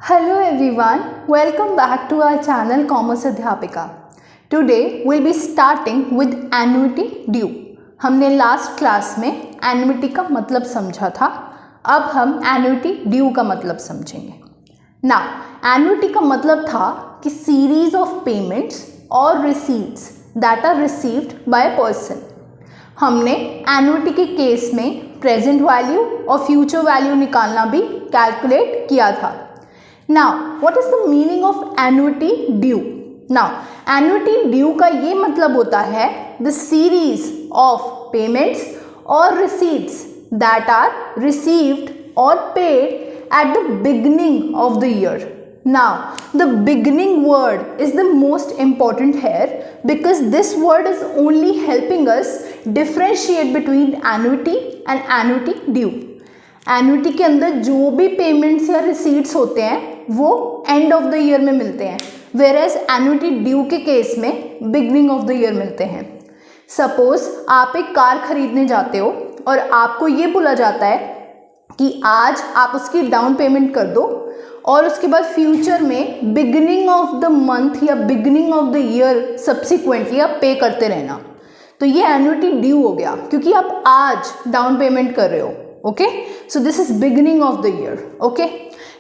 Hello everyone, welcome back to our channel Commerce अध्यापिका. Today we'll be starting with annuity due. हमने last class में annuity का मतलब समझा था, अब हम एन्युटी ड्यू का मतलब समझेंगे. नाउ एन्युटी का मतलब था कि सीरीज ऑफ पेमेंट्स और receipts that are received by a person. हमने एन्युटी के केस में प्रेजेंट वैल्यू और फ्यूचर वैल्यू निकालना भी कैलकुलेट किया था. Now, what is the meaning of annuity due? Now, annuity due का ये मतलब होता है the series of payments or receipts that are received or paid at the beginning of the year. Now, the beginning word is the most important here because this word is only helping us differentiate between annuity and annuity due. Annuity के अंदर जो भी payments या receipts होते हैं वो end of the year में मिलते हैं, वेयरएज एन्युटी ड्यू के केस में बिगनिंग ऑफ द ईयर मिलते हैं. सपोज आप एक कार खरीदने जाते हो और आपको ये बोला जाता है कि आज आप उसकी डाउन पेमेंट कर दो और उसके बाद फ्यूचर में बिगनिंग ऑफ द मंथ या beginning of the year subsequently आप पे करते रहना. तो ये एन्युटी ड्यू हो गया क्योंकि आप आज डाउन पेमेंट कर रहे हो. Okay, so this is beginning of the year. Okay,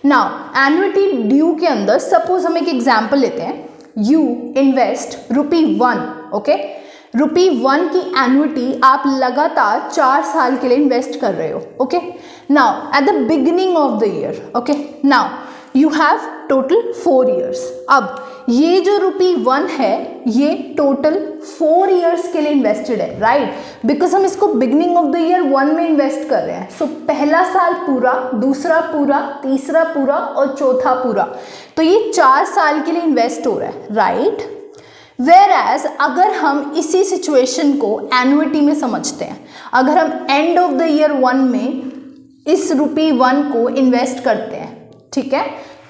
now annuity due के अंदर सपोज हम एक एग्जांपल लेते हैं. You invest ₹1. ओके, ₹1 की एन्युटी आप लगातार 4 साल के लिए इन्वेस्ट कर रहे हो. Okay, now at the beginning of the year, okay, now you have total 4 years. अब ये जो ₹1 है ये टोटल 4 ईयर्स के लिए इन्वेस्टेड है, राइट? बिकॉज हम इसको बिगिनिंग ऑफ द ईयर 1 में इन्वेस्ट कर रहे हैं. सो पहला साल पूरा, दूसरा पूरा, तीसरा पूरा और चौथा पूरा. तो ये 4 साल के लिए इन्वेस्ट हो रहा है, राइट? वेयरएज अगर हम इसी सिचुएशन को एन्युटी में समझते हैं, अगर हम एंड ऑफ द ईयर 1 में इस ₹1 को इन्वेस्ट करते हैं, ठीक है,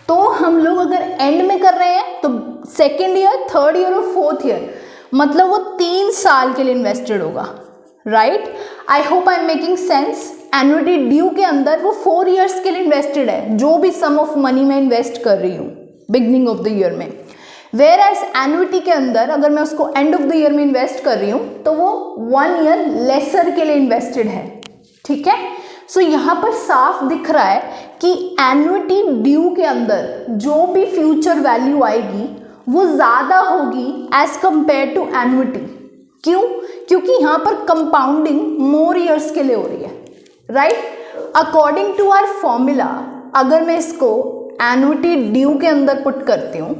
तो हम लोग अगर एंड में कर रहे हैं तो सेकेंड ईयर, थर्ड ईयर और फोर्थ ईयर मतलब वो 3 साल के लिए इन्वेस्टेड होगा, right? I hope I am making sense. Annuity due के अंदर वो 4 ईयर्स के लिए इन्वेस्टेड है, जो भी सम ऑफ मनी मैं इन्वेस्ट कर रही हूँ बिगनिंग ऑफ द ईयर में. वेयर एज एन्युटी के अंदर अगर मैं उसको एंड ऑफ द ईयर में इन्वेस्ट कर रही हूँ तो वो 1 ईयर लेसर के लिए इन्वेस्टेड है, ठीक है? सो यहाँ पर साफ दिख रहा है कि एन्युटी ड्यू के अंदर जो भी फ्यूचर वैल्यू आएगी वो ज़्यादा होगी एज कंपेयर टू एन्युटी. क्यों? क्योंकि यहाँ पर कंपाउंडिंग मोर ईयर्स के लिए हो रही है, right? According to our formula अगर मैं इसको एन्युटी ड्यू के अंदर पुट करती हूँ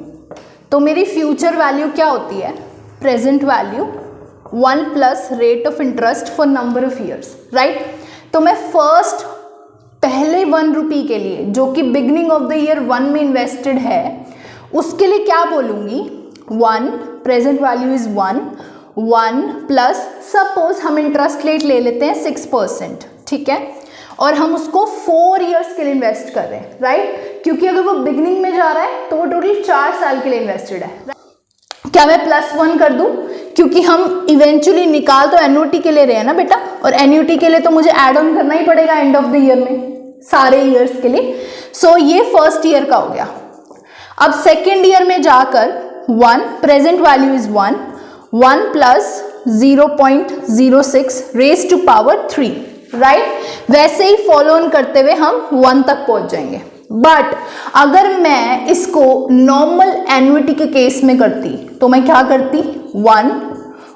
तो मेरी फ्यूचर वैल्यू क्या होती है? Present value 1 plus rate of interest for number of years, right? तो मैं फर्स्ट पहले ₹1 के लिए जो कि बिगनिंग ऑफ द ईयर 1 में इन्वेस्टेड है उसके लिए क्या बोलूँगी? 1, present value is 1 plus suppose हम इंटरेस्ट रेट ले लेते हैं 6%, ठीक है, और हम उसको 4 ईयर्स के लिए इन्वेस्ट कर रहे हैं, राइट? क्योंकि अगर वो बिगनिंग में जा रहा है तो वो टोटल 4 साल के लिए इन्वेस्टेड है. क्या मैं +1 कर दूं? क्योंकि हम इवेंचुअली निकाल तो एन्युटी के ले रहे हैं ना बेटा, और एन्युटी के लिए तो मुझे ऐड ऑन करना ही पड़ेगा एंड ऑफ द ईयर में सारे ईयर्स के लिए. सो ये फर्स्ट ईयर का हो गया. अब सेकेंड ईयर में जाकर 1, present value is 1 plus 0.06 raise to power 3, right? वैसे ही फॉलो ऑन करते हुए हम 1 तक पहुंच जाएंगे. बट अगर मैं इसको नॉर्मल एन्युटी के केस में करती तो मैं क्या करती?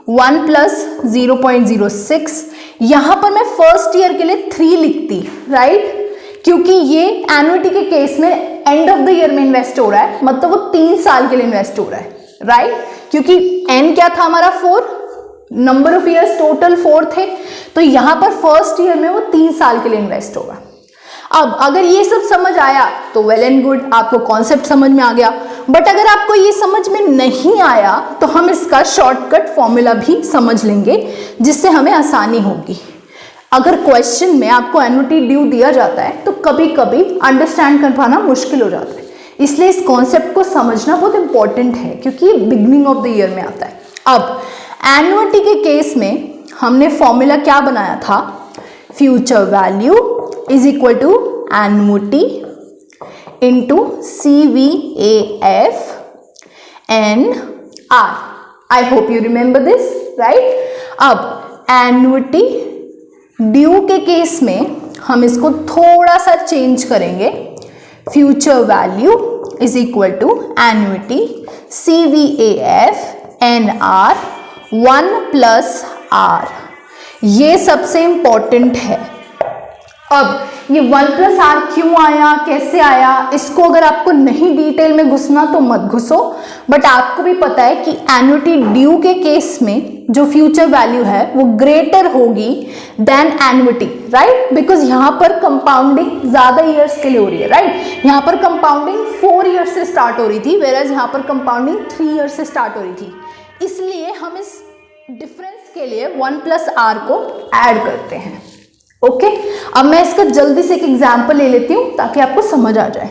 1 प्लस 0.06, यहाँ पर मैं फर्स्ट ईयर के लिए 3 लिखती, राइट? क्योंकि ये एन्युटी के केस में एंड ऑफ द ईयर में इन्वेस्ट हो रहा है, मतलब वो 3 साल के लिए इन्वेस्ट हो रहा है, राइट? क्योंकि एन क्या था हमारा? 4, नंबर ऑफ ईयर्स टोटल 4 थे, तो यहाँ पर फर्स्ट ईयर में वो 3 साल के लिए इन्वेस्ट होगा. अब अगर ये सब समझ आया तो वेल एंड गुड, आपको कॉन्सेप्ट समझ में आ गया. बट अगर आपको ये समझ में नहीं आया तो हम इसका शॉर्टकट फॉर्मूला भी समझ लेंगे जिससे हमें आसानी होगी. अगर क्वेश्चन में आपको एन्युटी ड्यू दिया जाता है तो कभी कभी अंडरस्टैंड कर पाना मुश्किल हो जाता है, इसलिए इस कॉन्सेप्ट को समझना बहुत इंपॉर्टेंट है क्योंकि ये बिगनिंग ऑफ द ईयर में आता है. अब एन्युटी के केस में हमने फॉर्मूला क्या बनाया था? Future value is equal to annuity into CVAF NR। I hope you remember this, right. अब एन्युटी ड्यू के केस में हम इसको थोड़ा सा चेंज करेंगे। Future value is equal to annuity CVAF NR 1 plus R। ये सबसे इंपॉर्टेंट है। अब ये 1 प्लस R क्यों आया, कैसे आया, इसको अगर आपको नहीं डिटेल में घुसना तो मत घुसो, बट आपको भी पता है कि एन्युटी ड्यू के केस में जो फ्यूचर वैल्यू है वो ग्रेटर होगी देन एन्युटी, राइट। बिकॉज यहाँ पर कंपाउंडिंग ज्यादा ईयर्स के लिए हो रही है, राइट। यहाँ पर कंपाउंडिंग 4 ईयर्स से स्टार्ट हो रही थी, वेराज यहाँ पर कंपाउंडिंग 3 ईयर्स से स्टार्ट हो रही थी। इसलिए हम इस डिफरेंस के लिए 1 प्लस R को ऐड करते हैं। ओके अब मैं इसका जल्दी से एक एग्जाम्पल ले लेती हूँ ताकि आपको समझ आ जाए।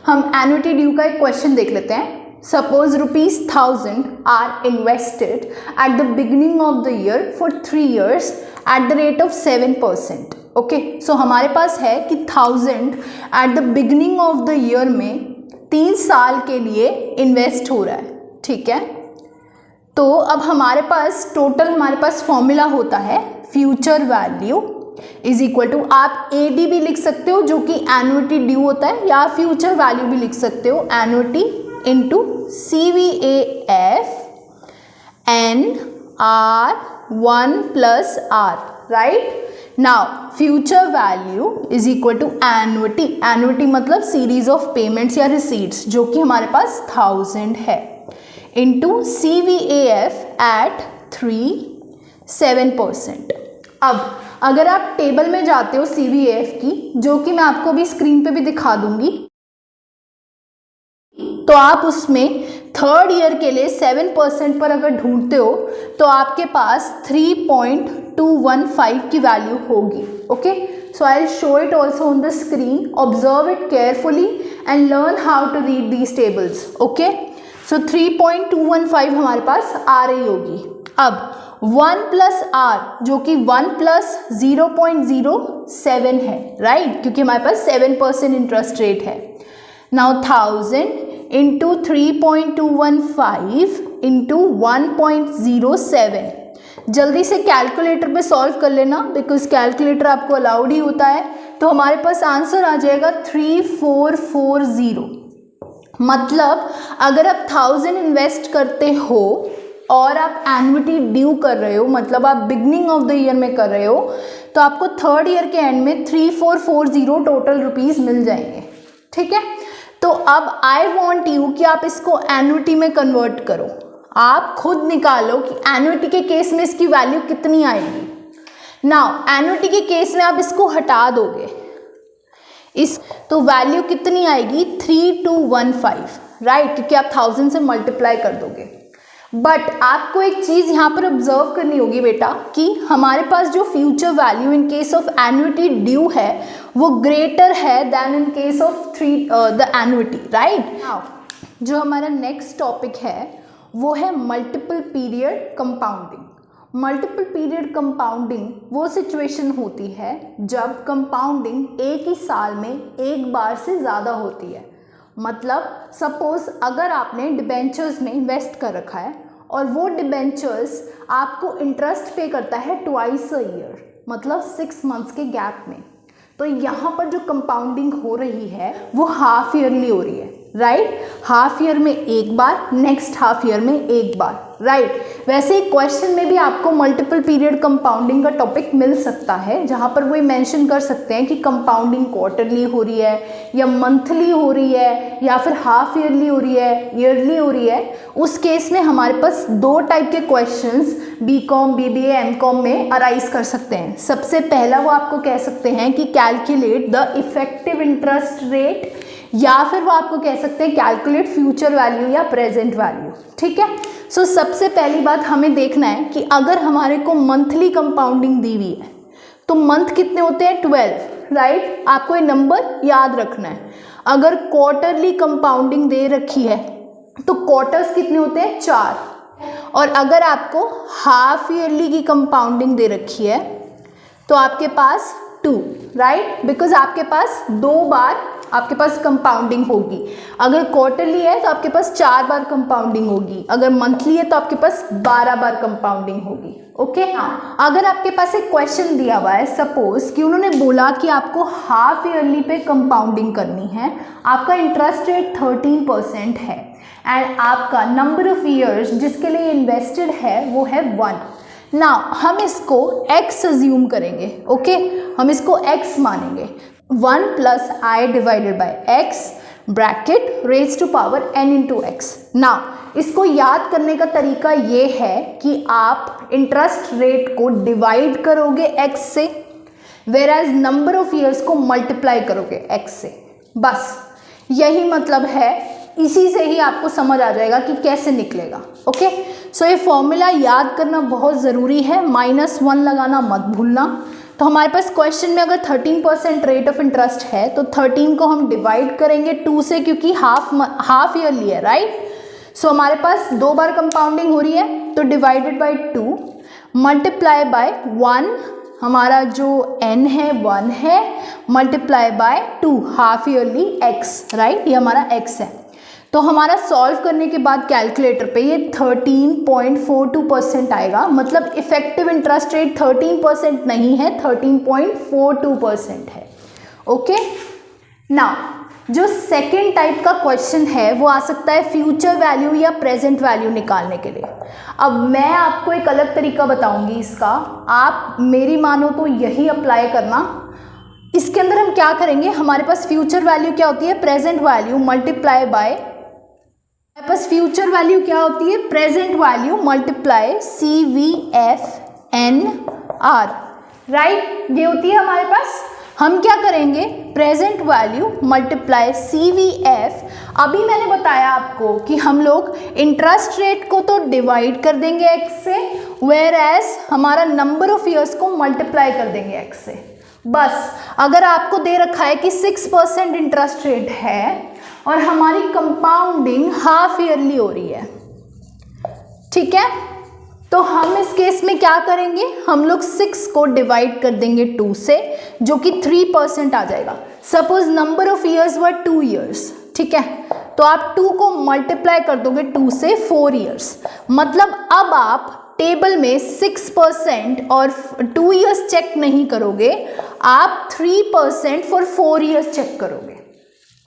हम एन्युटी ड्यू का एक क्वेश्चन देख लेते हैं। Suppose ₹1000 are invested at the beginning of the year for 3 years at the rate of 7%। Okay so हमारे पास है कि 1000 at the beginning of the year में 3 साल के लिए इन्वेस्ट हो रहा है, ठीक है। तो अब हमारे पास टोटल फॉर्मूला होता है future value is equal to, आप AD भी लिख सकते हो जो कि एन्युटी ड्यू होता है, या फ्यूचर वैल्यू भी लिख सकते हो annuity into CVAF NR 1 plus R, right. Now future value is equal to annuity मतलब सीरीज ऑफ पेमेंट्स या रिसीट्स जो कि हमारे पास 1000 है, इंटू CVAF एट 7%। अब अगर आप टेबल में जाते हो CVAF की, जो कि मैं आपको भी स्क्रीन पे भी दिखा दूंगी, तो आप उसमें 3rd ईयर के लिए 7% पर अगर ढूंढते हो तो आपके पास 3.215 की वैल्यू होगी। Okay so I will show it also on the screen, observe it carefully and learn how to read these tables. Okay so 3.215 हमारे पास आ रही होगी। अब 1 प्लस R जो कि 1 प्लस 0.07 है, राइट, क्योंकि हमारे पास 7% इंटरेस्ट रेट है। नाउ 1000 इंटू 3.215 इंटू 1.07, जल्दी से कैलकुलेटर पे सॉल्व कर लेना बिकॉज कैलकुलेटर आपको अलाउड ही होता है। तो हमारे पास आंसर आ जाएगा 3440। मतलब अगर आप 1000 इन्वेस्ट करते हो और आप एन्युटी ड्यू कर रहे हो, मतलब आप बिगनिंग ऑफ द ईयर में कर रहे हो, तो आपको 3rd ईयर के एंड में 3440 टोटल रुपीस मिल जाएंगे, ठीक है। तो अब आई वॉन्ट यू कि आप इसको एन्युटी में कन्वर्ट करो, आप खुद निकालो कि एन्युटी के केस में इसकी वैल्यू कितनी आएगी। नाउ एन्युटी के केस में आप इसको हटा दोगे तो वैल्यू कितनी आएगी 3215, राइट, क्योंकि आप 1000 से मल्टीप्लाई कर दोगे। बट आपको एक चीज़ यहाँ पर ऑब्जर्व करनी होगी बेटा कि हमारे पास जो future value in case of annuity due है वो ग्रेटर है than in case of the annuity, right. जो हमारा नेक्स्ट टॉपिक है वो है multiple period compounding. Multiple period compounding वो सिचुएशन होती है जब कंपाउंडिंग एक ही साल में एक बार से ज़्यादा होती है। मतलब सपोज अगर आपने डिबेंचर्स में इन्वेस्ट कर रखा है और वो डिबेंचर्स आपको इंटरेस्ट पे करता है ट्वाइस अ ईयर, मतलब 6 months के गैप में, तो यहाँ पर जो कंपाउंडिंग हो रही है वो हाफ ईयरली हो रही है, राइट। हाफ ईयर में एक बार, नेक्स्ट हाफ ईयर में एक बार, राइट। वैसे क्वेश्चन में भी आपको मल्टीपल पीरियड कंपाउंडिंग का टॉपिक मिल सकता है जहाँ पर वो मेंशन कर सकते हैं कि कंपाउंडिंग क्वार्टरली हो रही है या मंथली हो रही है या फिर हाफ ईयरली हो रही है, ईयरली हो रही है। उस केस में हमारे पास 2 टाइप के क्वेश्चंस BCom BBA MCom में अराइज कर सकते हैं। सबसे पहला वो आपको कह सकते हैं कि calculate the effective interest rate, या फिर वो आपको कह सकते हैं कैलकुलेट फ्यूचर वैल्यू या प्रेजेंट वैल्यू, ठीक है। सो सबसे पहली बात हमें देखना है कि अगर हमारे को मंथली कंपाउंडिंग दी हुई है तो मंथ कितने होते हैं 12, राइट। आपको ये नंबर याद रखना है। अगर क्वार्टरली कंपाउंडिंग दे रखी है तो क्वार्टर्स कितने होते हैं 4, और अगर आपको हाफ ईयरली की कंपाउंडिंग दे रखी है तो आपके पास 2, राइट, बिकॉज आपके पास 2 बार आपके पास कंपाउंडिंग होगी। अगर क्वार्टरली है तो आपके पास 4 बार कंपाउंडिंग होगी, अगर मंथली है तो आपके पास 12 बार कंपाउंडिंग होगी। ओके, अगर आपके पास एक क्वेश्चन दिया हुआ है, सपोज कि उन्होंने बोला कि आपको हाफ ईयरली पे कंपाउंडिंग करनी है, आपका इंटरेस्ट रेट 13% है एंड आपका नंबर ऑफ ईयर्स जिसके लिए इन्वेस्टेड है वो है 1। नाउ हम इसको x अज्यूम करेंगे। ओके, हम इसको x मानेंगे, 1 plus I divided by x bracket raise to power n into x. Now इसको याद करने का तरीका ये है कि आप इंटरेस्ट रेट को डिवाइड करोगे x से, whereas number of years को मल्टीप्लाई करोगे x से। बस यही मतलब है, इसी से ही आपको समझ आ जाएगा कि कैसे निकलेगा। ओके, सो ये फॉर्मूला याद करना बहुत ज़रूरी है, -1 लगाना मत भूलना। तो हमारे पास क्वेश्चन में अगर 13% रेट ऑफ इंटरेस्ट है तो 13 को हम डिवाइड करेंगे 2 से, क्योंकि हाफ ईयरली है, राइट। सो हमारे पास 2 बार कंपाउंडिंग हो रही है, तो डिवाइडेड बाई 2 मल्टीप्लाई बाय 1, हमारा जो n है 1 है, multiply bye 2 half yearly x, right, ये हमारा x है। तो हमारा सॉल्व करने के बाद कैलकुलेटर पे ये 13.42% आएगा, मतलब इफेक्टिव इंटरेस्ट रेट 13% नहीं है, 13.42% है। ओके, नाउ जो सेकेंड टाइप का क्वेश्चन है वो आ सकता है फ्यूचर वैल्यू या प्रेजेंट वैल्यू निकालने के लिए। अब मैं आपको एक अलग तरीका बताऊंगी इसका, आप मेरी मानो तो यही अप्लाई करना। इसके अंदर हम क्या करेंगे, हमारे पास फ्यूचर वैल्यू क्या होती है, प्रेजेंट वैल्यू मल्टीप्लाई बाय, हमारे पास फ्यूचर वैल्यू क्या होती है, present value multiply CVFNR, right, ये होती है हमारे पास। हम क्या करेंगे, प्रेजेंट वैल्यू मल्टीप्लाई CVF। अभी मैंने बताया आपको कि हम लोग इंटरेस्ट रेट को तो डिवाइड कर देंगे x से, वेयर एज हमारा नंबर ऑफ ईयर्स को मल्टीप्लाई कर देंगे x से। बस अगर आपको दे रखा है कि 6% इंटरेस्ट रेट है और हमारी कंपाउंडिंग हाफ ईयरली हो रही है, ठीक है, तो हम इस केस में क्या करेंगे, हम लोग 6 को डिवाइड कर देंगे 2 से, जो कि 3% आ जाएगा। Suppose number of years were 2 years, ठीक है, तो आप 2 को मल्टीप्लाई कर दोगे 2 से 4 ईयर्स, मतलब अब आप टेबल में 6% और 2 ईयर्स चेक नहीं करोगे, आप 3% फॉर 4 ईयर्स चेक करोगे,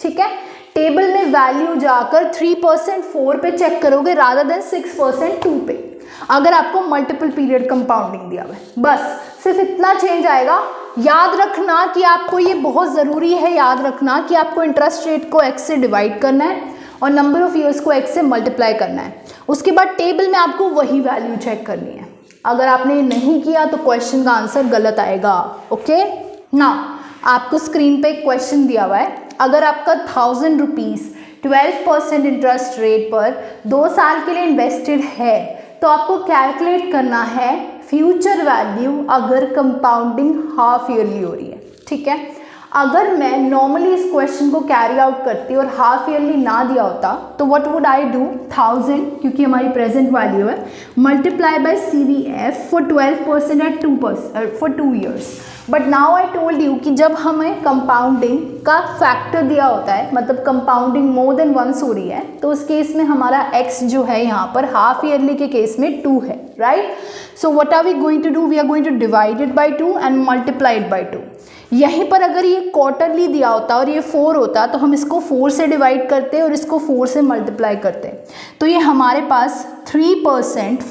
ठीक है। टेबल में वैल्यू जाकर 3% 4 पे चेक करोगे रादर देन 6% 2 पे, अगर आपको मल्टीपल पीरियड कंपाउंडिंग दिया हुआ है। बस सिर्फ इतना चेंज आएगा। याद रखना कि आपको ये बहुत ज़रूरी है, याद रखना कि आपको इंटरेस्ट रेट को x से डिवाइड करना है और नंबर ऑफ ईयर्स को x से मल्टीप्लाई करना है। उसके बाद टेबल में आपको वही वैल्यू चेक करनी है। अगर आपने नहीं किया तो क्वेश्चन का आंसर गलत आएगा। ओके ना, आपको स्क्रीन पे एक क्वेश्चन दिया हुआ है, अगर आपका 1000 रुपीज़ 12% इंटरेस्ट रेट पर 2 साल के लिए इन्वेस्टेड है तो आपको कैलकुलेट करना है फ्यूचर वैल्यू अगर कंपाउंडिंग हाफ ईयरली हो रही है, ठीक है। अगर मैं नॉर्मली इस क्वेश्चन को कैरी आउट करती और हाफ ईयरली ना दिया होता तो व्हाट वुड आई डू, 1000 क्योंकि हमारी प्रेजेंट वैल्यू है, multiply by CVF for 12% at 2% for 2 years. But now I told you कि जब हमें कंपाउंडिंग का फैक्टर दिया होता है, मतलब कंपाउंडिंग मोर देन वंस हो रही है, तो उस केस में हमारा x जो है यहाँ पर हाफ ईयरली के केस में 2 है, right. So what are we going to do, we are going to divide it by 2 and multiply it by 2। यहीं पर अगर ये क्वार्टरली दिया होता और ये 4 होता तो हम इसको 4 से डिवाइड करते और इसको 4 से मल्टीप्लाई करते, तो ये हमारे पास 3%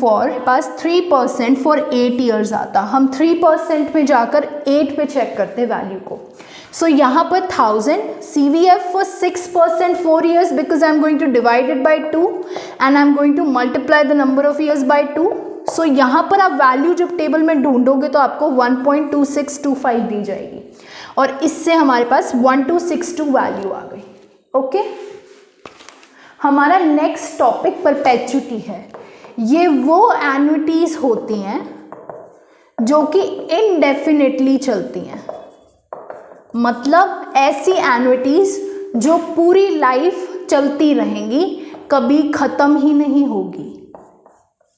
फॉर 8 ईयर्स आता। हम 3% में जाकर 8 पे चेक करते वैल्यू को। सो यहाँ पर 1000 CVF for 6% 4 years because I am going to divide it by 2 and I am going to multiply the number of years by 2। So यहाँ पर आप वैल्यू जब टेबल में ढूंढोगे तो आपको 1.2625 दी जाएगी और इससे हमारे पास 1262 वैल्यू आ गई। ओके, हमारा नेक्स्ट टॉपिक परपेचुटी है। ये वो एन्युटीज होती हैं जो कि इनडेफिनेटली चलती हैं, मतलब ऐसी एन्युटीज जो पूरी लाइफ चलती रहेंगी, कभी ख़त्म ही नहीं होगी।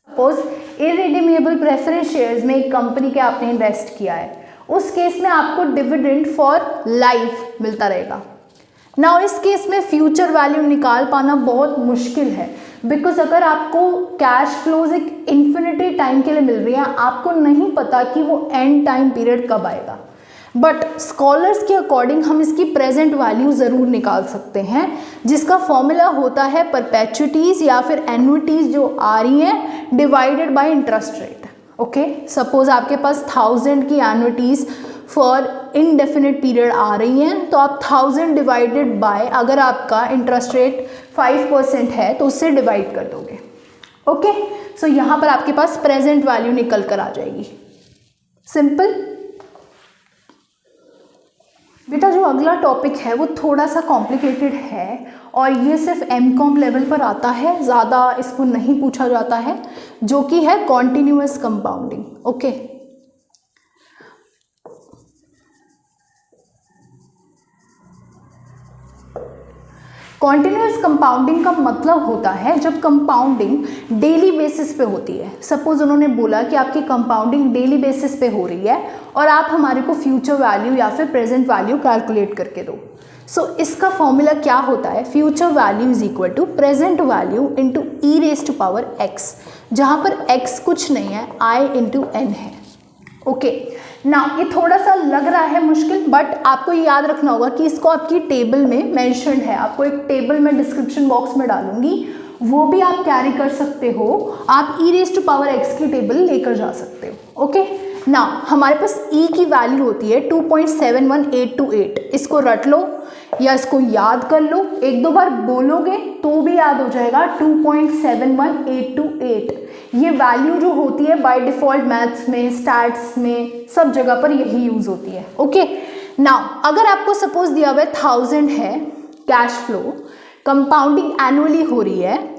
सपोज इररिडीमेबल प्रेफरेंस शेयर्स में एक कंपनी के आपने इन्वेस्ट किया है, उस केस में आपको डिविडेंड फॉर लाइफ मिलता रहेगा। नाउ इस केस में फ्यूचर वैल्यू निकाल पाना बहुत मुश्किल है, बिकॉज अगर आपको कैश फ्लोज एक इन्फिनिटी टाइम के लिए मिल रही है, आपको नहीं पता कि वो एंड टाइम पीरियड कब आएगा। बट स्कॉलर्स के अकॉर्डिंग हम इसकी प्रेजेंट वैल्यू ज़रूर निकाल सकते हैं, जिसका फॉर्मूला होता है परपेचुइटीज़ या फिर एन्युइटीज़ जो आ रही हैं divided by interest rate. Okay, suppose आपके पास 1000 की एन्युइटीज़ फॉर इनडेफिनिट पीरियड आ रही हैं, तो आप 1000 डिवाइडेड बाय, अगर आपका इंटरेस्ट रेट 5% है तो उससे डिवाइड कर दोगे। ओके, सो यहाँ पर आपके पास प्रेजेंट वैल्यू निकल कर आ जाएगी। सिंपल। बेटा जो अगला टॉपिक है वो थोड़ा सा कॉम्प्लिकेटेड है और ये सिर्फ एमकॉम लेवल पर आता है, ज़्यादा इसको नहीं पूछा जाता है, जो कि है continuous compounding. Okay, continuous compounding का मतलब होता है जब कंपाउंडिंग डेली बेसिस पे होती है। सपोज उन्होंने बोला कि आपकी कंपाउंडिंग डेली बेसिस पे हो रही है और आप हमारे को फ्यूचर वैल्यू या फिर प्रेजेंट वैल्यू कैलकुलेट करके दो। सो इसका फॉर्मूला क्या होता है, future value is equal to present value into e raise to power x, जहाँ पर एक्स कुछ नहीं है, आई इंटू एन है। ओके, ना ये थोड़ा सा लग रहा है मुश्किल, बट आपको ये याद रखना होगा कि इसको आपकी टेबल में मेंशन्ड है। आपको एक टेबल में डिस्क्रिप्शन बॉक्स में डालूंगी, वो भी आप कैरी कर सकते हो। आप ई रेज टू पावर एक्स की टेबल लेकर जा सकते हो। ओके, ना हमारे पास ई की वैल्यू होती है 2.71828। इसको रट लो या इसको याद कर लो, एक दो बार बोलोगे तो भी याद हो जाएगा। 2.71828 ये वैल्यू जो होती है बाय डिफ़ॉल्ट मैथ्स में, स्टैट्स में, सब जगह पर यही यूज़ होती है। ओके, नाउ अगर आपको सपोज दिया हुआ 1000 है कैश फ्लो, कंपाउंडिंग एनुअली हो रही है,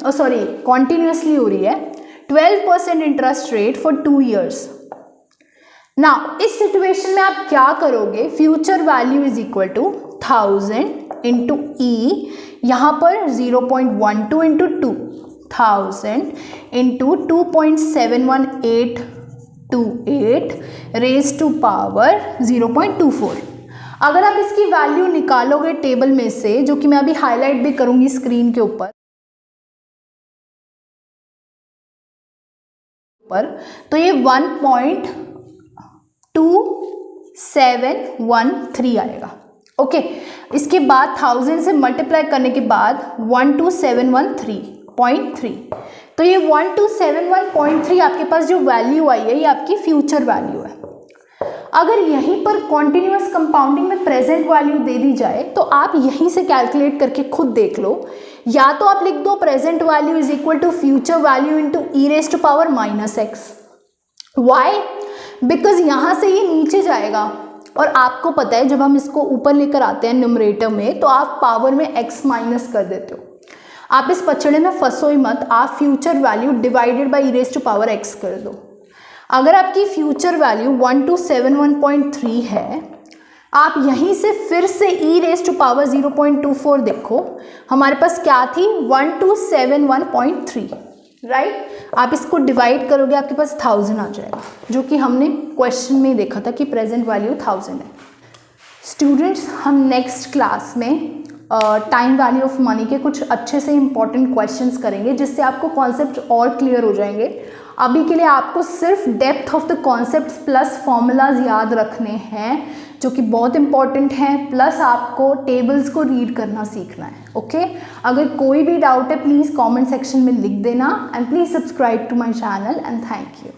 कॉन्टिन्यूसली हो रही है, 12% interest rate for 2 years। Now इस सिचुएशन में आप क्या करोगे, future value is equal to 1000 into e, यहाँ पर 0.12 into 2, 1000 into 2.71828 raise to power 0.24। अगर आप इसकी वैल्यू निकालोगे टेबल में से, जो कि मैं अभी हाईलाइट भी करूंगी स्क्रीन के ऊपर, तो ये 1.2713 आएगा। ओके, इसके बाद 1000 से मल्टीप्लाई करने के बाद 12713.3, तो ये 12713 आपके पास जो वैल्यू आई है ये आपकी फ्यूचर वैल्यू है। अगर यहीं पर कॉन्टिन्यूअस कंपाउंडिंग में प्रेजेंट वैल्यू दे दी जाए तो आप यहीं से कैलकुलेट करके खुद देख लो, या तो आप लिख दो present value is equal to future value into e raise to power minus x. Why? Because यहाँ से ये नीचे जाएगा और आपको पता है जब हम इसको ऊपर लेकर आते हैं न्यूमरेटर में तो आप पावर में x माइनस कर देते हो। आप इस पचड़े में फंसो ही मत, आप future value divided by e raise to power x कर दो। अगर आपकी फ्यूचर वैल्यू 12713 है, आप यहीं से फिर से ई रेज टू पावर 0.24 देखो, हमारे पास क्या थी 12713, राइट। आप इसको डिवाइड करोगे आपके पास 1000 आ जाएगा, जो कि हमने क्वेश्चन में देखा था कि प्रेजेंट वैल्यू 1000 है। स्टूडेंट्स, हम नेक्स्ट क्लास में टाइम वैल्यू ऑफ मनी के कुछ अच्छे से इंपॉर्टेंट क्वेश्चंस करेंगे, जिससे आपको कॉन्सेप्ट और क्लियर हो जाएंगे। अभी के लिए आपको सिर्फ depth of the concepts plus formulas याद रखने हैं, जो कि बहुत इंपॉर्टेंट हैं, प्लस आपको टेबल्स को रीड करना सीखना है। ओके, अगर कोई भी डाउट है प्लीज़ कमेंट सेक्शन में लिख देना, and please subscribe to my channel, and thank you.